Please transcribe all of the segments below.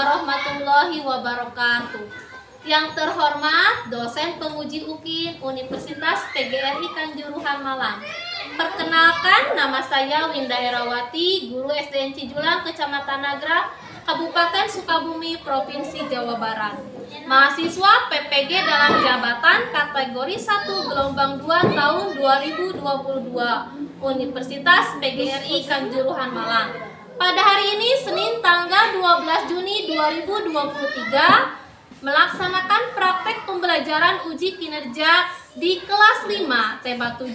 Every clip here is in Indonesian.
warahmatullahi wabarakatuh. Yang terhormat dosen penguji UKIN Universitas PGRI Kanjuruhan Malang. Perkenalkan, nama saya Winda Herawati, guru SDN Cijulang, Kecamatan Nagrah, Kabupaten Sukabumi, Provinsi Jawa Barat. Mahasiswa PPG dalam jabatan kategori 1 gelombang 2 tahun 2022 Universitas PGRI Kanjuruhan Malang. Pada hari ini Senin tanggal 12 Juni 2023 melaksanakan praktek pembelajaran uji kinerja di kelas 5 tema 7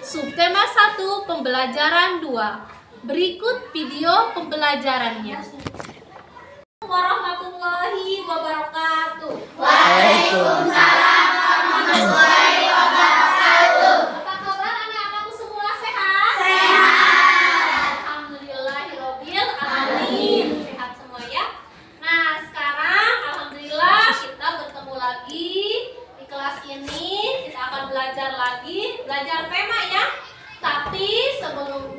subtema 1 pembelajaran 2. Berikut video pembelajarannya. Warahmatullahi wabarakatuh. Waalaikumsalam warahmatullahi wabarakatuh. Apa kabar anak-anakku semua, sehat? Sehat. Alhamdulillahirobbil alamin. Sehat semua ya. Nah, sekarang alhamdulillah kita bertemu lagi di kelas ini. Kita akan belajar tema ya. Tapi sebelum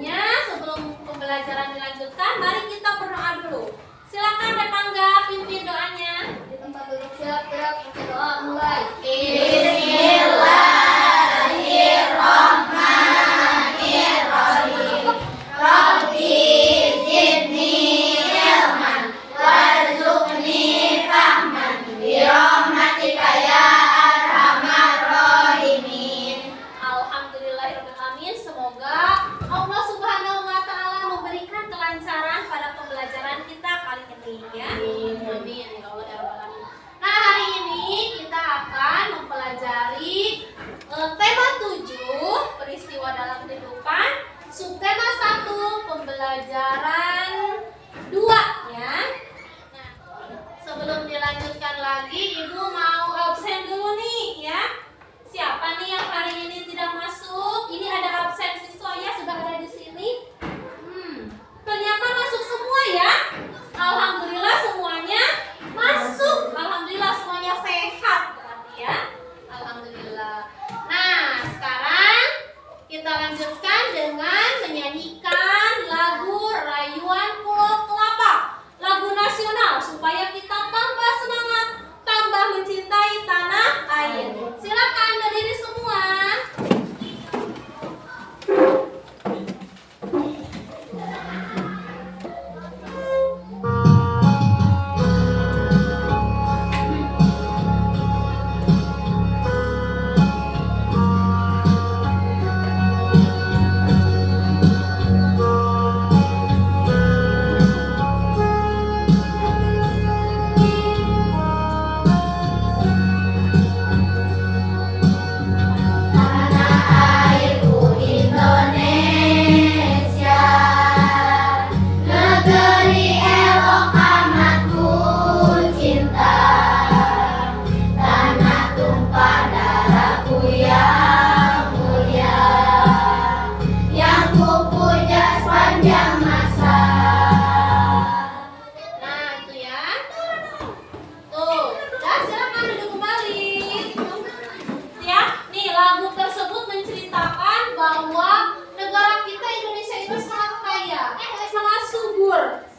pembelajaran dilanjutkan, mari kita berdoa dulu. Silakan tetangga pimpin doanya. Di tempat duduk siap-siap, kita doa mulai. Bismillahirrahmanirrahim. Rabbi zidni ilman warzuqni fahman birahmatika ya arhamar rahimin. Alhamdulillahirrahmanirrahim. Semoga Allah Subhanahu wa Ta'ala memberikan kelancaran pada pembelajaran kita kali ini ya. Amin ya Allah ya Rabbal Alamin. Nah, hari ini kita akan mempelajari tema 7 peristiwa dalam kehidupan, subtema 1 pembelajaran 2 ya. Nah, sebelum dilanjutkan lagi, Ibu mau absen dulu nih ya. Siapa nih yang hari ini tidak masuk? Ini ada absen siswa ya, sudah ada di sini. Ternyata masuk semua ya. Alhamdulillah semuanya masuk. Alhamdulillah semuanya sehat berarti ya. Alhamdulillah. Nah, sekarang kita lanjutkan dengan menyanyikan lagu Rayuan Pulau Kelapa, lagu nasional, supaya kita tambah semangat, tambah mencintai tanah air. Silakan berdiri semua.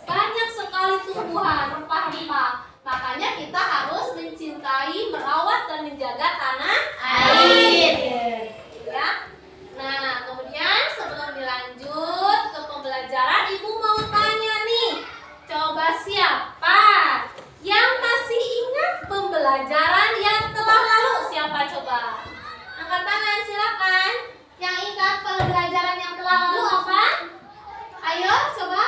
Banyak sekali tumbuhan rempah-rempah. Makanya kita harus mencintai, merawat dan menjaga tanah air. Ya. Nah, kemudian sebelum dilanjut ke pembelajaran, Ibu mau tanya nih. Coba siapa yang masih ingat pembelajaran yang telah lalu? Siapa coba? Angkat tangan silakan. Yang ingat pembelajaran yang telah lalu apa? Ayo coba.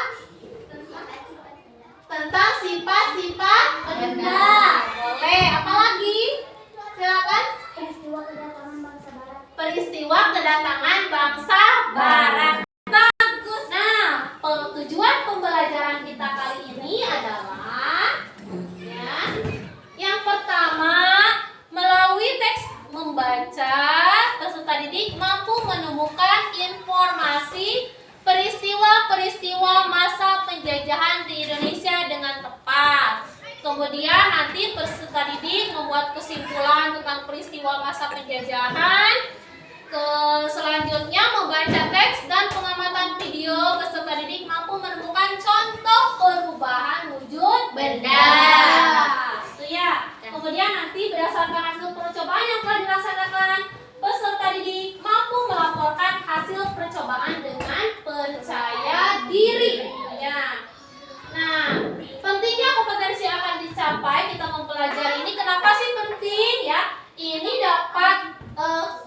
Tentang sifat-sifat benda. Boleh. Apa lagi? Silakan. Peristiwa kedatangan bangsa Barat. Bagus. Nah, tujuan pembelajaran kita kali ini adalah ya, yang pertama, melalui teks membaca, peserta didik mampu menemukan informasi peristiwa-peristiwa masa penjajahan di Indonesia dengan tepat. Kemudian nanti peserta didik membuat kesimpulan tentang peristiwa masa penjajahan. Selanjutnya membaca teks dan pengamatan video, peserta didik mampu menemukan contoh perubahan wujud benda. Kemudian nanti berdasarkan hasil percobaan yang telah dilaksanakan, peserta didik mampu melaporkan hasil percobaan dengan percaya diri. Ya. Nah, pentingnya kompetensi yang akan dicapai kita mempelajari ini. Kenapa sih penting ya? Ini dapat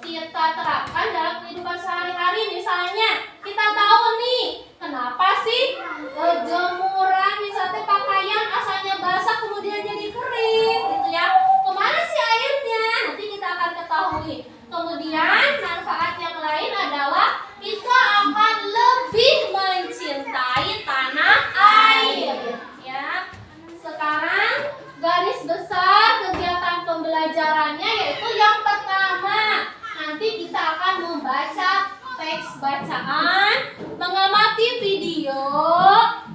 kita terapkan dalam kehidupan sehari-hari. Misalnya kita tahu nih, kenapa sih jemuran misalnya pakaian asalnya basah kemudian jadi kering gitu ya? Kemana sih airnya? Nanti kita akan ketahui. Kemudian manfaat yang lain adalah kita akan lebih mencintai tanah air. Ya. Sekarang garis besar kegiatan pembelajarannya yaitu yang pertama, nanti kita akan membaca teks bacaan, mengamati video,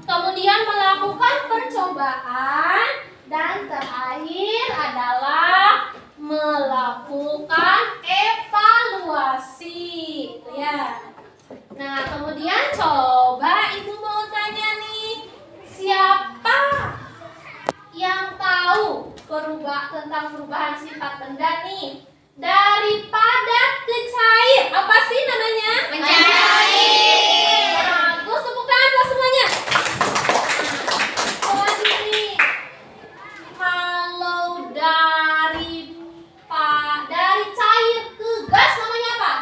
kemudian melakukan percobaan, dan terakhir adalah melakukan evaluasi. Ya. Nah, kemudian coba Ibu mau tanya nih, siapa yang tahu tentang perubahan sifat benda nih? Dari padat ke cair. Apa sih namanya? Mencair. Bagus, tepuk tangan buat semuanya. Oh, ini. Kalau dari cair ke gas namanya apa?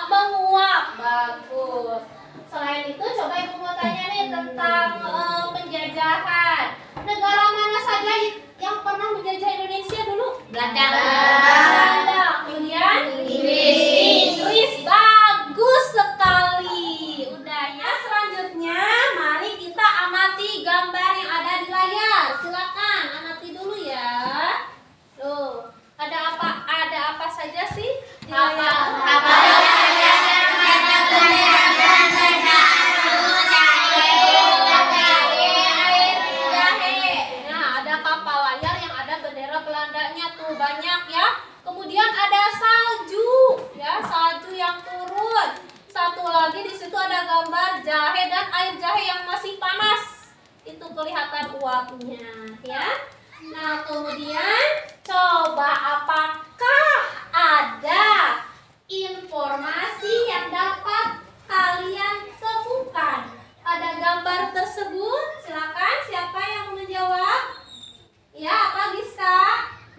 Menguap. Bagus. Selain itu coba Ibu mau tanya nih tentang penjajahan. Negara mana saja yang pernah menjajah Indonesia dulu? Belanda. Kemudian Inggris. Bagus sekali. Udah ya, selanjutnya mari kita amati gambar yang ada di layar. Silakan amati dulu ya. Tuh, ada apa saja sih di layar? Belandanya tuh banyak ya. Kemudian ada salju, ya, salju yang turun. Satu lagi di situ ada gambar jahe dan air jahe yang masih panas. Itu kelihatan uapnya, ya. Nah, kemudian coba apakah ada informasi yang dapat kalian temukan pada gambar tersebut? Silakan, siapa yang mau menjawab? Ya, apa Giska?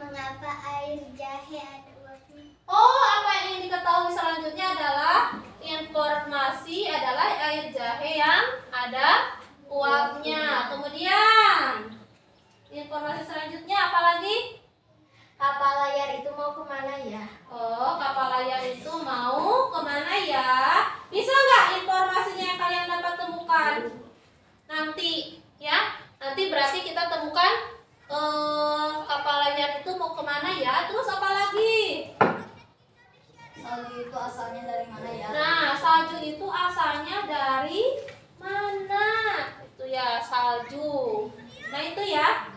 Mengapa air jahe ada uapnya? Oh, apa yang ingin diketahui selanjutnya adalah informasi adalah air jahe yang ada uapnya. Kemudian informasi selanjutnya apa lagi? Kapal layar itu mau kemana ya? Oh, kapal layar itu mau kemana ya? Bisa nggak informasinya yang kalian dapat temukan? Nanti ya, nanti berarti kita temukan kapal layar itu mau kemana ya? Terus apa lagi? Salju itu asalnya dari mana ya? Nah, salju itu asalnya dari mana? Itu ya, salju. Nah, itu ya.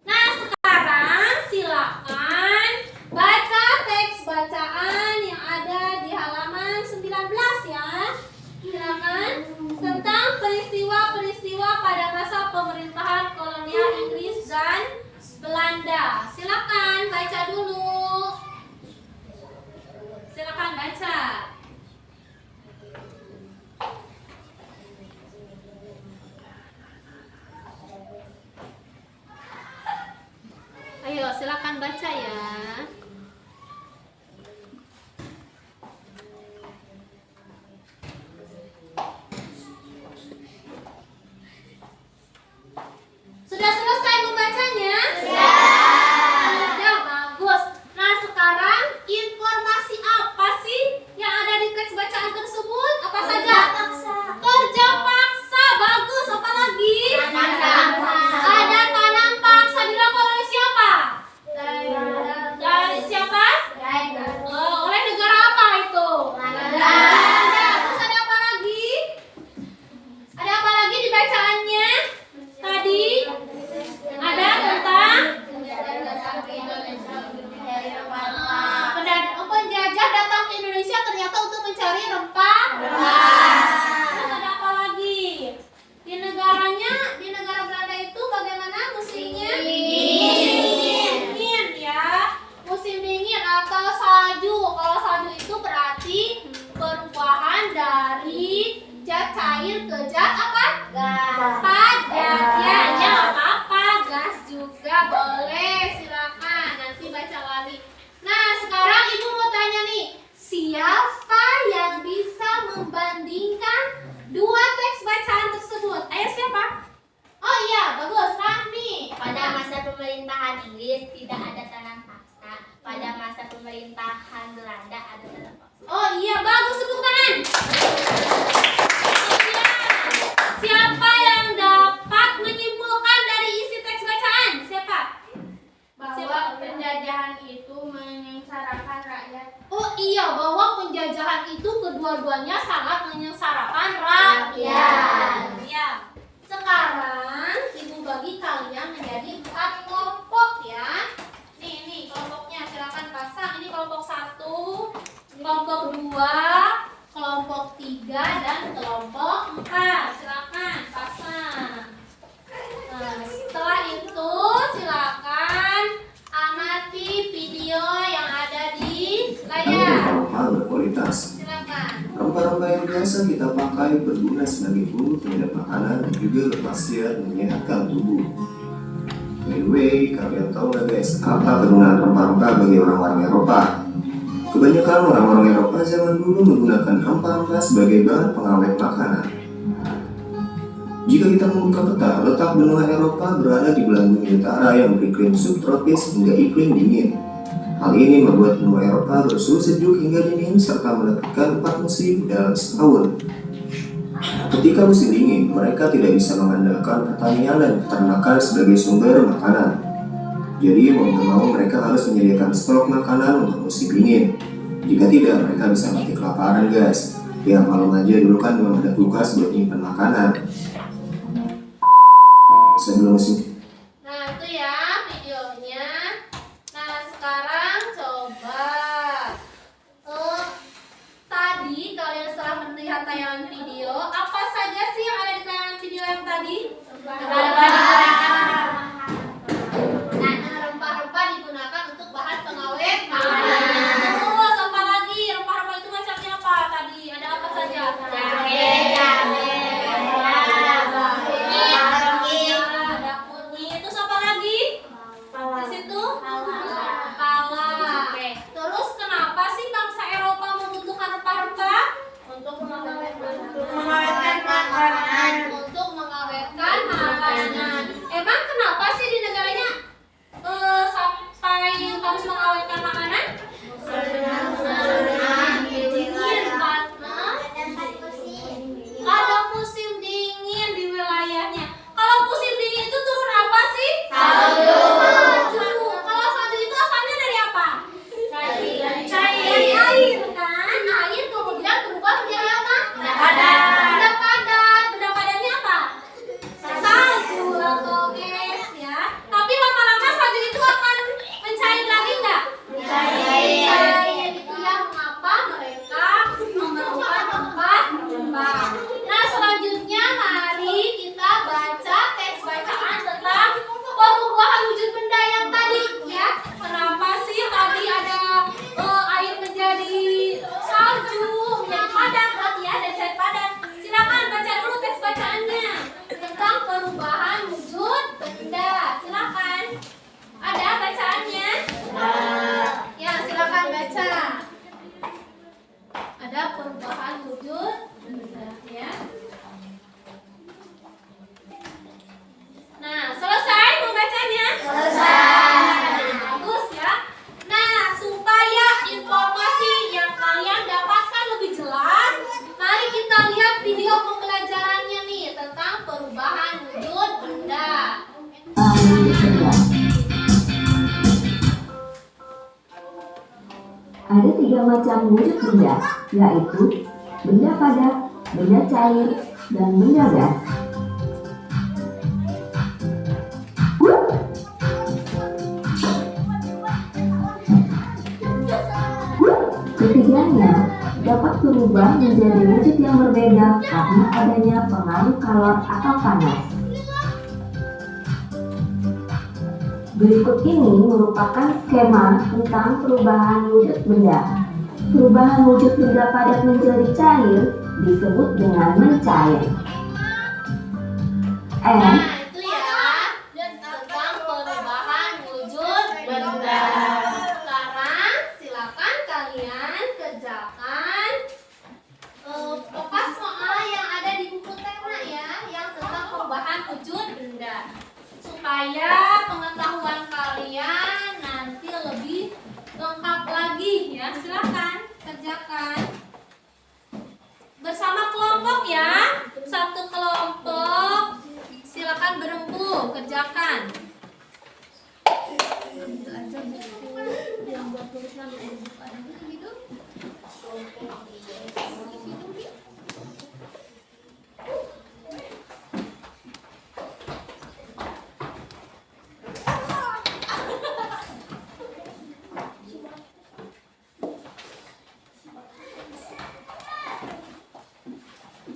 Nah, sekarang silakan baca teks bacaan yang ada di halaman 19 ya. Silakan, tentang peristiwa-peristiwa pada masa pemerintahan kolonial Inggris dan Belanda. Silakan baca dulu. Silakan baca. Ayo, silakan baca ya. Sudah selesai membacanya? Sudah, bagus. Nah, sekarang informasi apa sih yang ada di teks bacaan tersebut? Apa saja? Kerja paksa. Bagus. Apa lagi? Tanam paksa. Ada tanam paksa dilakukan oleh siapa? zat apa? Gas. Padat. Ya, nggak apa-apa. Gas juga boleh. Silakan. Nanti baca lagi. Nah, sekarang ibu mau tanya nih, siapa yang bisa membandingkan dua teks bacaan tersebut? Ayo siapa? Oh iya, bagus. Rahmi. Pada masa pemerintahan Inggris tidak ada tanam paksa. Pada masa pemerintahan Belanda ada tanam paksa. Oh iya, bagus, tepuk tangan. Iya. Siapa yang dapat menyimpulkan dari isi teks bacaan? Siapa? Bahwa penjajahan itu menyengsarakan rakyat. Oh iya, bahwa penjajahan itu kedua-duanya sangat menyengsarakan rakyat. Ya. Sekarang ibu bagi kalian menjadi 4 kelompok ya. Nih kelompoknya silakan pasang. Ini kelompok 1, kelompok 2, kelompok 3 dan kelompok 4. Silakan pasang. Nah, setelah itu silakan amati video yang ada di layar. Rempah berkualitas. Silakan. Rempah-rempah yang biasa kita pakai berguna sebagai bumbu penyedap makanan dan juga berkhasiat menyehatkan tubuh. By the way, kalian tahu nggak guys, apa penggunaan rempah-rempah bagi orang-orang Eropa? Kebanyakan orang-orang Eropa zaman dulu menggunakan rempah-rempah sebagai bahan pengawet makanan. Jika kita membuka peta, letak benua Eropa berada di belahan bumi utara yang beriklim subtropis hingga iklim dingin. Hal ini membuat benua Eropa bersuhu sejuk hingga dingin serta mendapatkan 4 musim dalam setahun. Ketika musim dingin, mereka tidak bisa mengandalkan pertanian dan peternakan sebagai sumber makanan. Jadi mau tidak mau mereka harus menyediakan stok makanan untuk musim dingin. Jika tidak, mereka bisa mati kelaparan guys. Ya malam aja dulu kan belum ada kulkas buat nyimpan makanan. Sebelum musim Nah, itu ya videonya. Nah, sekarang coba tadi kalian setelah melihat tayangan video, apa saja sih yang ada di tayangan video yang tadi? Rempah-rempah digunakan untuk bahan pengawet makanan. Terus apa lagi? Rempah-rempah itu macamnya apa tadi? Ada apa saja? Ada kunyit. Terus apa lagi? Di situ? Pala. Terus kenapa sih bangsa Eropa membutuhkan rempah-rempah? Untuk mengawetkan makanan. Untuk mengawetkan makanan. Emang kenapa sih di negaranya sampai harus mengawetkan makanan? Dingin panas. Kalau musim dingin di wilayahnya. Kalau musim dingin itu turun apa sih? Salju. Kalau salju itu asalnya dari apa? Dari air kan? Air kemudian berubah menjadi apa? Benda padat. Benda padatnya apa? Salju atau es ya. Tapi lama-lama salju itu akan mencair lagi nggak? Mencair. Itu ya mengapa mereka memerlukan rempah-rempah. Nah, selanjutnya mari kita baca teks bacaan tentang perubahan wujud benda yang tadi ya. Kenapa sih tadi ada air menjadi salju, menjadi padat berarti ya, dan cair padat. Silakan baca dulu teks bacaannya tentang perubahan wujud benda. Silakan. Ada bacaannya? Ya, silakan baca. Ada perubahan wujud benda ya. Nah, selesai membacanya? Selesai. Bagus ya. Nah, supaya informasi yang kalian dapatkan lebih jelas, mari kita lihat video pembelajarannya nih tentang perubahan wujud benda. Ada 3 macam wujud benda, yaitu benda padat, benda cair, dan benda gas. Ketiganya dapat berubah menjadi wujud yang berbeda karena adanya pengaruh kalor atau panas. Berikut ini merupakan skema tentang perubahan wujud benda. Perubahan wujud benda padat menjadi cair disebut dengan mencair. and Nah, itu ya tentang perubahan wujud benda. Sekarang silakan kalian kerjakan lepas soal yang ada di buku tema ya, yang tentang perubahan wujud benda, supaya pengetahuan kalian nanti lebih lengkap lagi ya. Silakan kerjakan bersama kelompok ya. Satu kelompok silakan berembuk kerjakan.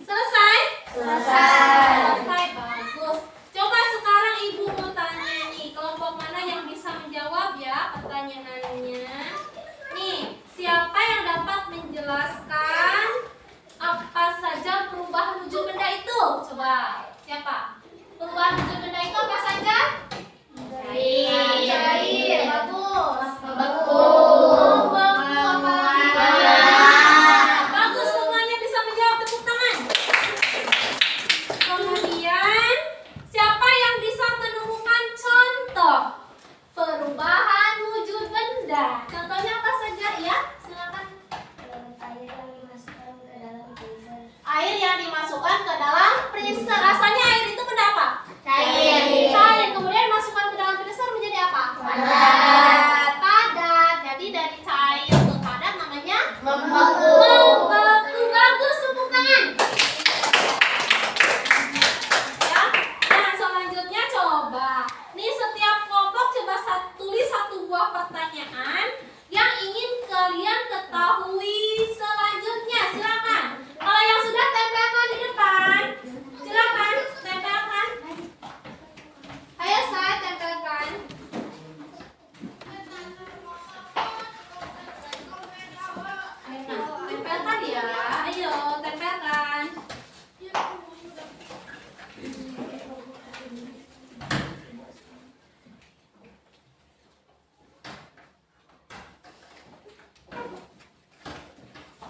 Selesai? Selesai, bagus. Coba sekarang ibu mau tanya nih, kelompok mana yang bisa menjawab ya pertanyaannya? Nih, siapa yang dapat menjelaskan apa saja perubahan wujud benda itu? Coba, siapa? Perubahan wujud benda itu apa saja? Cair, bagus. Oh, bagus. Apa lagi? Bagus, semuanya bisa menjawab, tepuk tangan. Kemudian, siapa yang bisa menemukan contoh perubahan wujud benda? Contohnya apa saja ya? Silakan. Air yang dimasukkan ke dalam freezer. Rasanya air itu benda apa? Cair. Cair. Kemudian masukkan ke dalam freezer menjadi apa? Padat. Padat. Jadi dari cair ke padat namanya membeku. Membeku. Bagus, tepuk tangan. Ya. Nah, selanjutnya coba. Nih setiap kelompok coba tulis satu buah pertanyaan yang ingin kalian ketahui selanjutnya. Silakan. Kalau yang sudah tempelkan di depan. Silakan tempelkan. Ayo saya tempelkan. Tempelkan ya. Ayo tempelkan.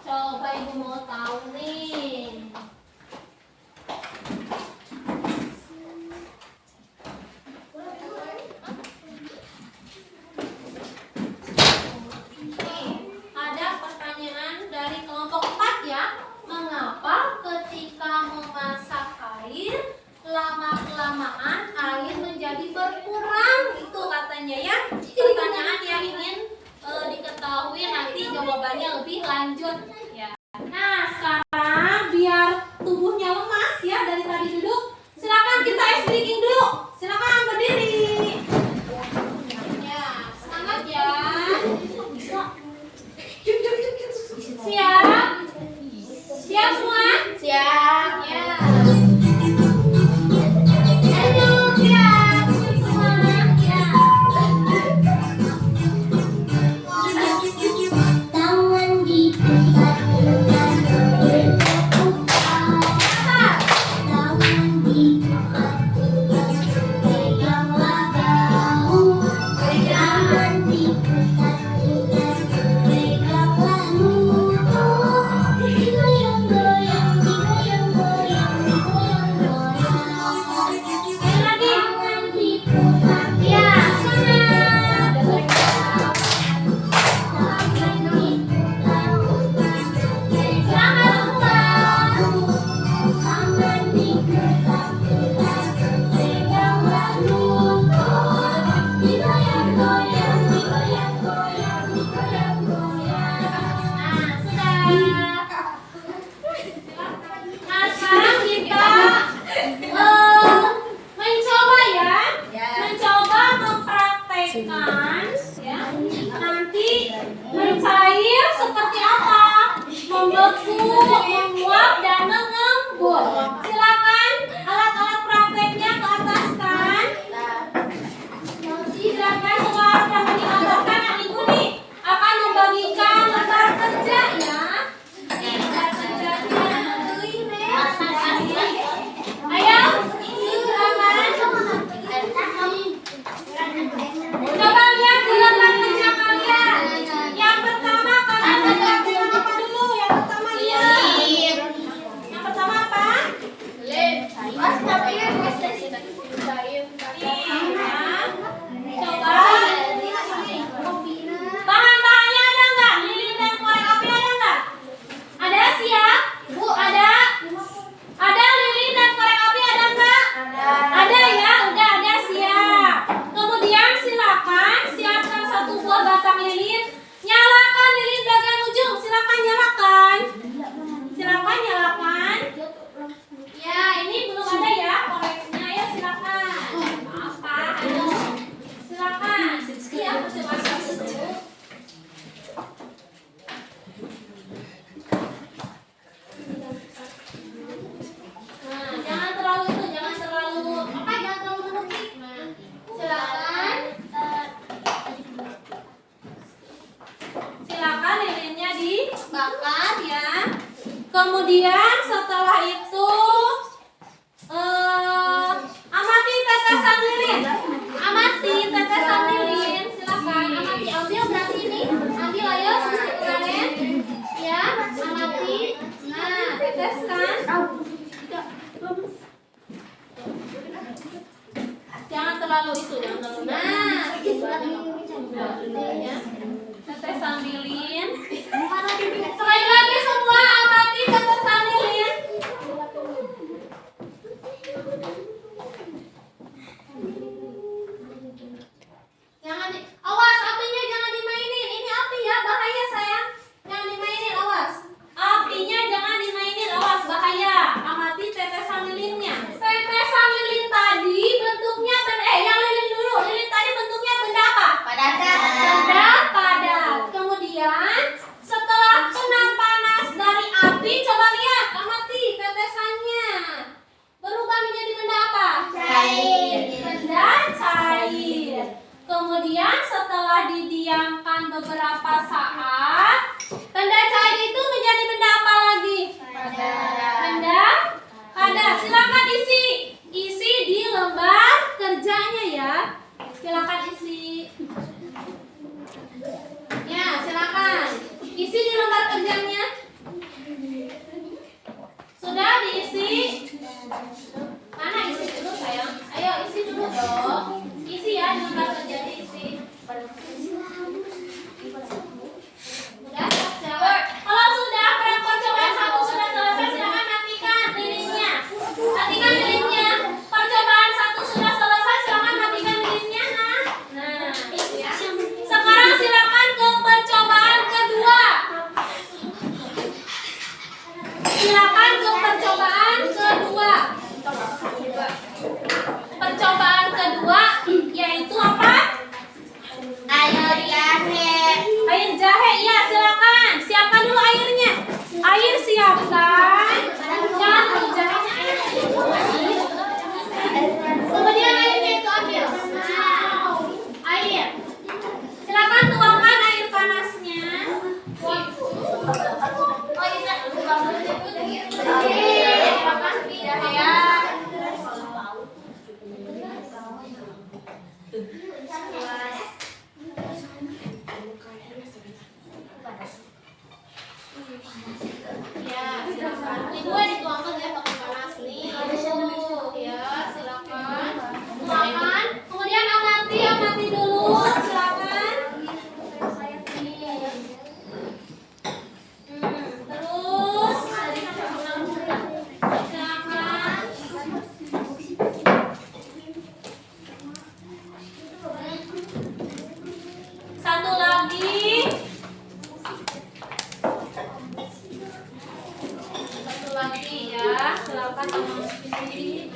Coba ibu mau tahu nih. Nih, ada pertanyaan dari kelompok 4 ya. Mengapa ketika memasak air, lama-kelamaan air menjadi berkurang? Itu katanya ya. Pertanyaan yang ingin diketahui, nanti jawabannya lebih lanjut ya. Nah, sekarang biar tubuhnya lemas ya dari tadi duduk, silakan kita ice breaking dulu. Silakan berdiri. Ya, semangat ya. Bisa. Siap? Siap semua? Siap. Ya. Ayo, siap. Semua. Ya. Tangan di dekat Kemudian setelah itu amati tetesan lilin. Amati tetesan lilin. Silakan amati, ambil berarti ini. Ambil ayo kalian. Ya, amati. Nah, teteskan. Jangan terlalu itu, jangan terlalu. Nah, ya. Tetesan lilin. Sekali lagi semua amati tetesan lilin. Jangan awas apinya jangan dimainin. Ini api ya, bahaya sayang. Jangan dimainin, awas. Apinya jangan dimainin, awas bahaya. Amati tetesan lilinnya. Tetesan lilin tadi bentuknya yang lilin dulu. Lilin tadi bentuknya benda apa? Benda padat. Kemudian setelah kena panas dari api, coba lihat, amati tetesannya. Berubah menjadi benda apa? Cair. Benda cair. Kemudian setelah didiamkan beberapa saat, benda cair itu menjadi benda apa lagi? Benda padat. Silakan isi. Isi di lembar kerjanya ya. Silakan isi. Ya, silakan. Isi di lembar kerjanya. Sudah diisi? Mana isi dulu sayang? Ayo isi dulu dong. Isi ya di lembar kerjanya isi. Sudah? Silakan. Kalau sudah percobaan satu sudah selesai, silakan matikan lilinnya. Matikan lilinnya. Percobaan satu sudah selesai, silakan matikan lilinnya. Nah, ya. Sekarang silakan ke percobaan kedua. Silakan ke percobaan kedua. Percobaan kedua yaitu apa? Air jahe. Air jahe, ya silakan. Siapkan dulu airnya. Air siapkan. Jangan dulu jahenya air. Kemudian airnya itu ambil. Air. Silakan tuangkan air panasnya. Oh iya, silakan ya. Ya, silakan. Ini gue dituangkan ya pakai panas nih. Ya, silakan. Tuangkan. Kemudian amati dulu. Silakan. Terus. Silakan. Satu lagi. Satu lagi ya, silakan amati.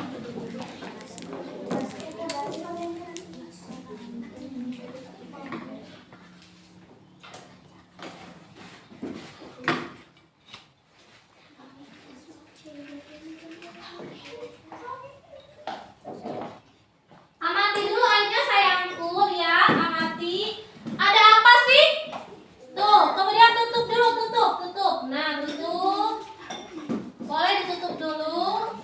Amati dulu airnya sayangku, lihat, amati. Ada apa sih? Tuh, kemudian tutup dulu, tutup. Nah, tutup. Boleh ditutup dulu.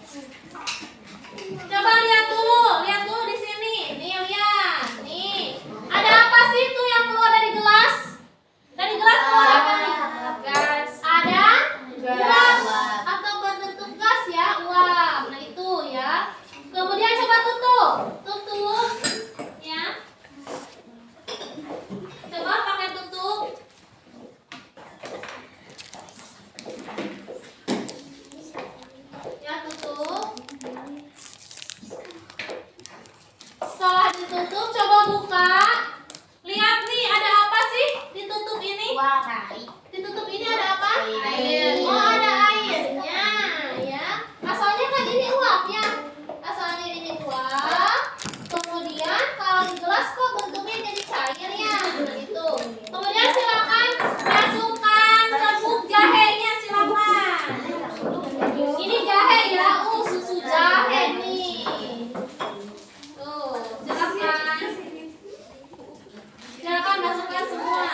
Coba lihat dulu di sini. Nih, lihat. Nih. Ada apa sih itu yang keluar dari gelas? Dari gelas keluar apa nih? Gas. Ada uap atau berbentuk gas ya, uap. Nah, itu ya. Kemudian coba tutup. Ya. Coba pakai tutup. Ya, tutup. Setelah ditutup, coba buka. Lihat nih, ada apa sih ditutup ini? Ditutup ini ada apa? Air. Oh, ada airnya, ya. Asalnya kan ini uapnya. Asalnya ini uap. Kemudian kalau di gelas kok bentuknya jadi cair ya. Nah, itu. Kemudian silakan masukkan serbuk jahenya, silakan. Ini jahe ya. Susu jahe nih. Tuh, silakan. Silakan masukkan semua.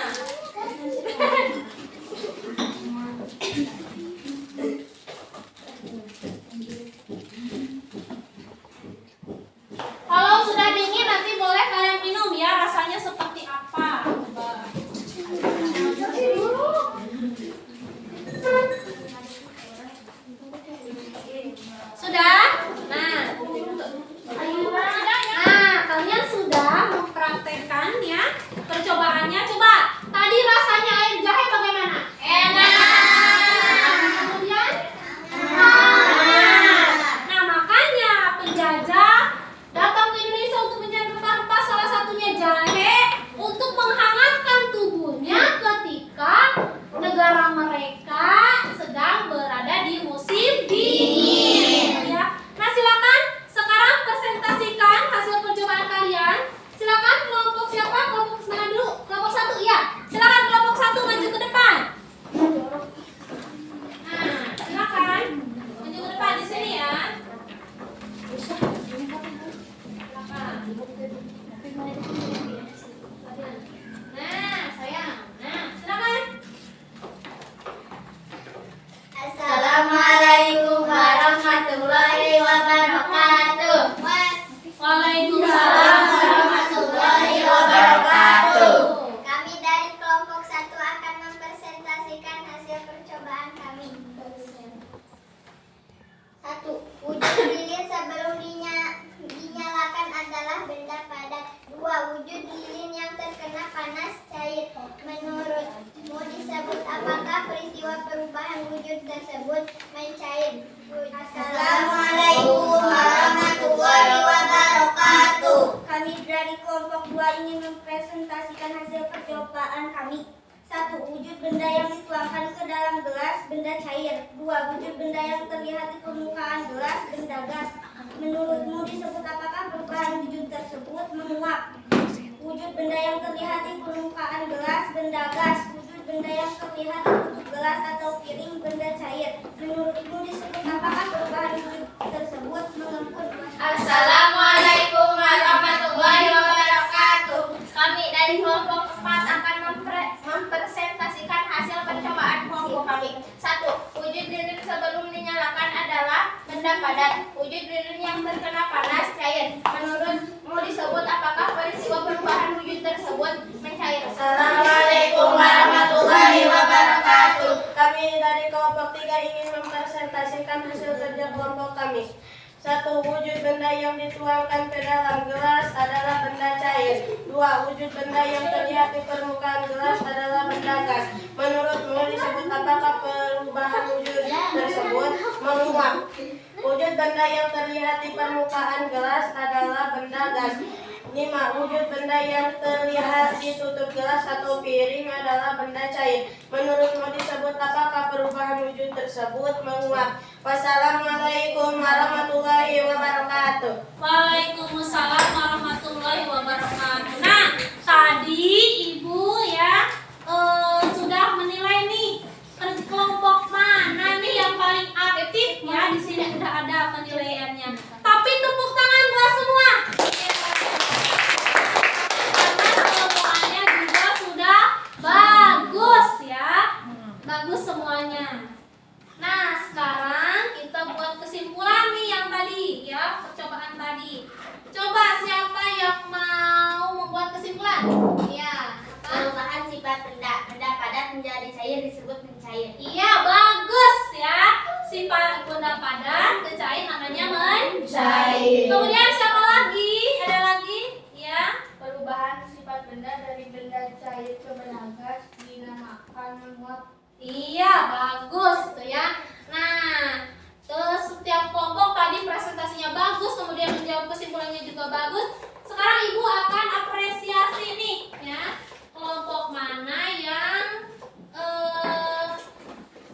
tersebut mencair. Assalamualaikum warahmatullahi wabarakatuh. Kami dari kelompok 2 ingin mempresentasikan hasil percobaan kami. 1. Wujud benda yang dituangkan ke dalam gelas, benda cair. 2. Wujud benda yang terlihat di permukaan gelas, benda gas. Menurutmu disebut apakah perubahan wujud tersebut? Menguap. Wujud benda yang terlihat di permukaan gelas, benda gas. Wujud benda yang terlihat di tutup gelas atau piring, benda cair. Menurutmu disebut apakah perubahan wujud tersebut? Mengempun. Assalamualaikum warahmatullahi wabarakatuh. Kami dari kelompok 4 akan mempresentasikan hasil percobaan kelompok kami. 1. Wujud lilin sebelum dinyalakan adalah benda padat. Wujud lilin yang terkena panas cair. Menurutmu disebut apakah peristiwa perubahan wujud tersebut mencair? Assalamualaikum warahmatullahi wabarakatuh. Kami dari kelompok 3 ingin mempresentasikan hasil kerja kelompok kami. 1. Wujud benda yang dituangkan ke dalam gelas adalah benda cair. 2. Wujud benda yang terlihat di permukaan gelas adalah benda gas. Menurutmu disebut apakah perubahan wujud tersebut? Menguap. Wujud benda yang terlihat di permukaan gelas adalah benda gas. 5. Wujud benda yang terlihat di tutup gelas atau piring adalah benda cair. Menurutmu disebut apakah perubahan wujud tersebut? Menguap. Wassalamualaikum warahmatullahi wabarakatuh. Waalaikumsalam warahmatullahi wabarakatuh. Nah, tadi Ibu ya sudah menilai nih kelompok mana nih yang paling aktif ya. Di sini sudah ada penilaiannya. Tapi tepuk tangan buat semua. Karena kelompokannya juga sudah bagus ya. Bagus semuanya. Nah, sekarang kita buat kesimpulan nih yang tadi ya, percobaan tadi. Coba siapa yang mau membuat kesimpulan? Iya. Perubahan sifat benda. Benda padat menjadi cair disebut mencair. Iya, bagus ya. Sifat benda padat ke cair namanya mencair. Kemudian siapa lagi? Ada lagi? Ya. Perubahan sifat benda dari benda cair ke benda gas dinamakan menguap. Iya, bagus tuh ya. Nah, terus setiap kelompok tadi presentasinya bagus, kemudian menjawab kesimpulannya juga bagus. Sekarang Ibu akan apresiasi nih ya. Kelompok mana yang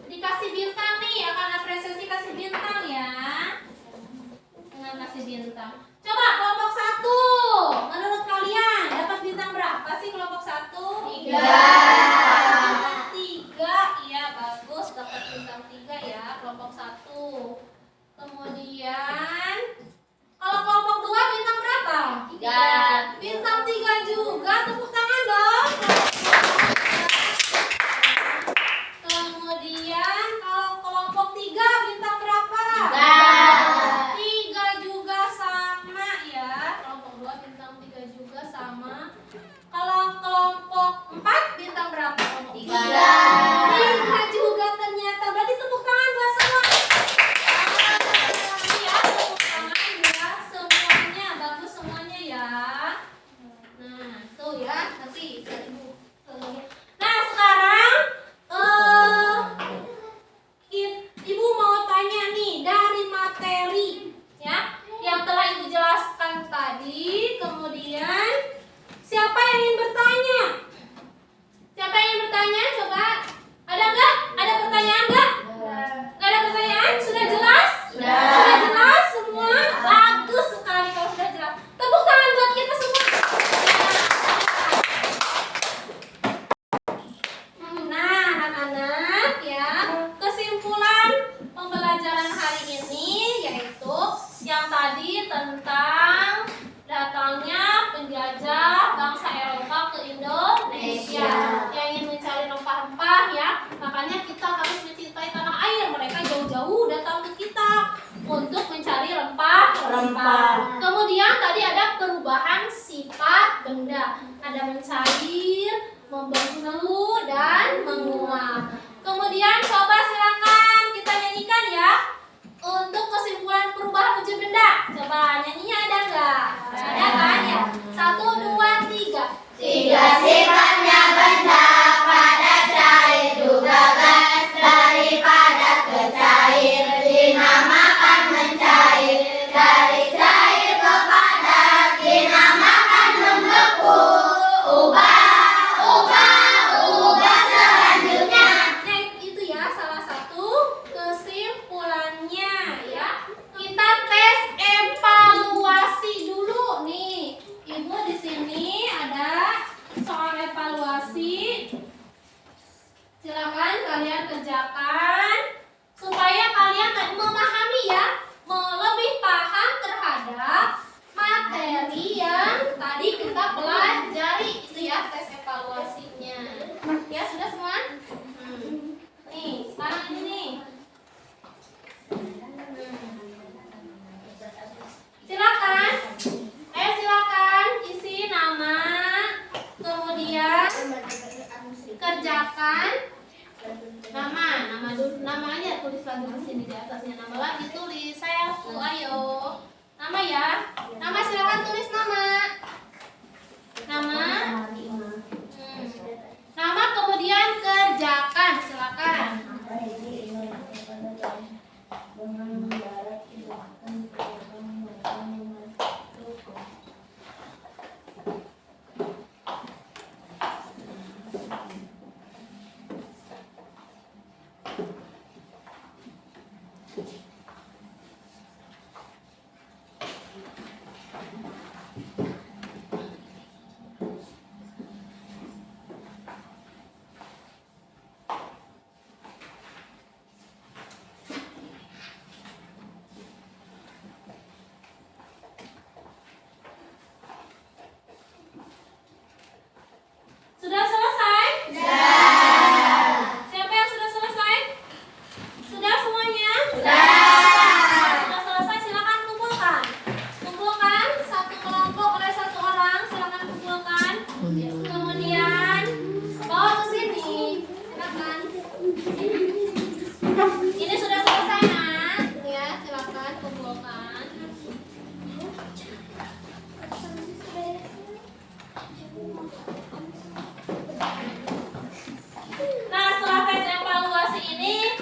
dikasih bintang nih, akan apresiasi kasih bintang ya. Dengan kasih bintang. Coba kelompok 1. Menurut kalian dapat bintang berapa sih kelompok 1? 3. Bintang 3. Iya, bagus, dapat bintang 3 ya, kelompok 1. Kemudian kalau kelompok 2 bintang berapa? 3. Bintang 3 juga, tepuk tangan dong. Kemudian kalau kelompok 3 bintang berapa? 3 juga sama ya. Kelompok 2 bintang 3 juga sama. Kalau kelompok 4 bintang berapa? 3 juga ternyata. Berarti tepuk tangan buat semua. Ya, tepuk tangan ya semuanya. Bagus semuanya ya. Nah, tuh ya. Nanti Ibu. Nah, sekarang Ibu mau tanya nih dari materi ya yang telah Ibu jelaskan tadi. Kemudian siapa yang ingin bertanya? Siapa yang ingin bertanya? Coba. Ada nggak? Ada pertanyaan nggak? Nggak ada pertanyaan? Sudah jelas? Sudah jelas semua? Bagus sekali kalau sudah jelas. Tepuk tangan buat kita semua. Nah, anak-anak ya, kesimpulan pembelajaran hari ini yaitu yang tadi tentang datangnya penjajah bangsa Eropa ke Indonesia yang ingin mencari rempah-rempah ya. Makanya kita harus mencintai tanah air. Mereka jauh-jauh datang ke kita untuk mencari rempah-rempah. Kemudian tadi ada perubahan sifat benda. Ada mencair, membeku, dan menguap. Kemudian coba silakan kita nyanyikan ya untuk kesimpulan perubahan wujud benda. Coba nyanyinya ada nggak? Ada kan ya? 1, 2, 3. 3 sifatnya benda padat cair juga gas dari padat ke Sini di atasnya nama lagi tulis Saiful. Ayo. Nama ya. Nama silakan tulis nama. Nama. Nama kemudian kerjakan silakan. Sudah selesai? Siapa yang sudah selesai? Sudah semuanya? Sudah selesai, silakan kumpulkan. Kumpulkan satu kelompok oleh satu orang, silakan kumpulkan. Kemudian bawa ke sini. Silakan. Ini sudah selesai, Nak. Ya, silakan kumpulkan. Nah, setelah tes evaluasi ini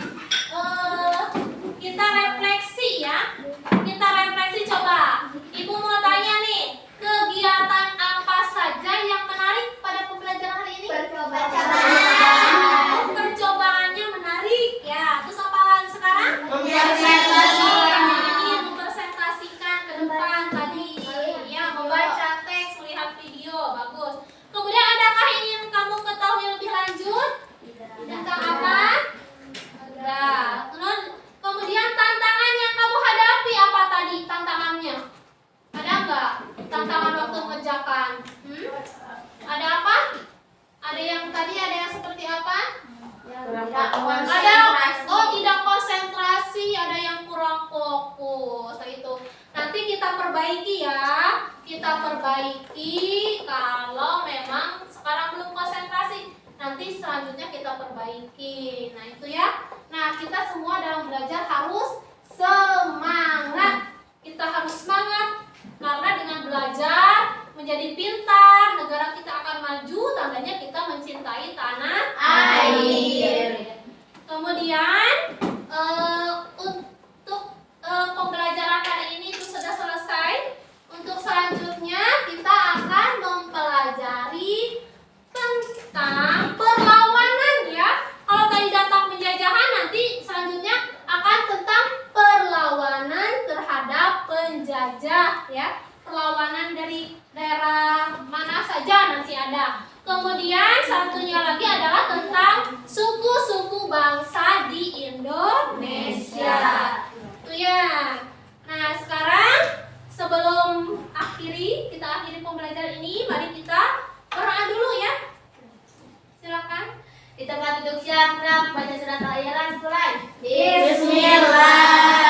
kita refleksi ya. Kita refleksi coba. Ibu mau tanya nih, kegiatan apa saja yang menarik pada pembelajaran hari ini? Percobaannya menarik ya. Terus apa lagi sekarang? Mempresentasikan ke depan tadi. Ya, membaca teks, melihat video, bagus. Kemudian adakah ingin kamu ketahui lebih lanjut? Tentang apa? Ada. Kemudian tantangan yang kamu hadapi apa tadi tantangannya? Ada nggak? Tantangan waktu mengerjakan? Ada apa? Ada yang tadi ada yang seperti apa? Ada tidak konsentrasi, ada yang kurang fokus. Nah, itu nanti kita perbaiki ya. Kita perbaiki kalau memang sekarang belum konsentrasi. Nanti selanjutnya kita perbaiki. Nah, itu ya. Nah, kita semua dalam belajar harus semangat. Kita harus semangat karena dengan belajar menjadi pintar, negara kita akan maju, tandanya kita mencintai tanah air. Kemudian untuk pembelajaran hari ini itu sudah selesai. Untuk selanjutnya kita akan mempelajari tentang perlawanan ya. Kalau tadi datang penjajahan, nanti selanjutnya akan tentang perlawanan terhadap penjajah ya. Perlawanan dari daerah mana saja nanti ada. Kemudian satunya lagi adalah tentang suku-suku bangsa di Indonesia. Itu ya. Nah, sekarang sebelum kita akhiri pembelajaran ini, mari kita berdoa dulu ya. Silakan. Di tempat duduk siap, baca surat Al-Ikhlas mulai. Bismillah.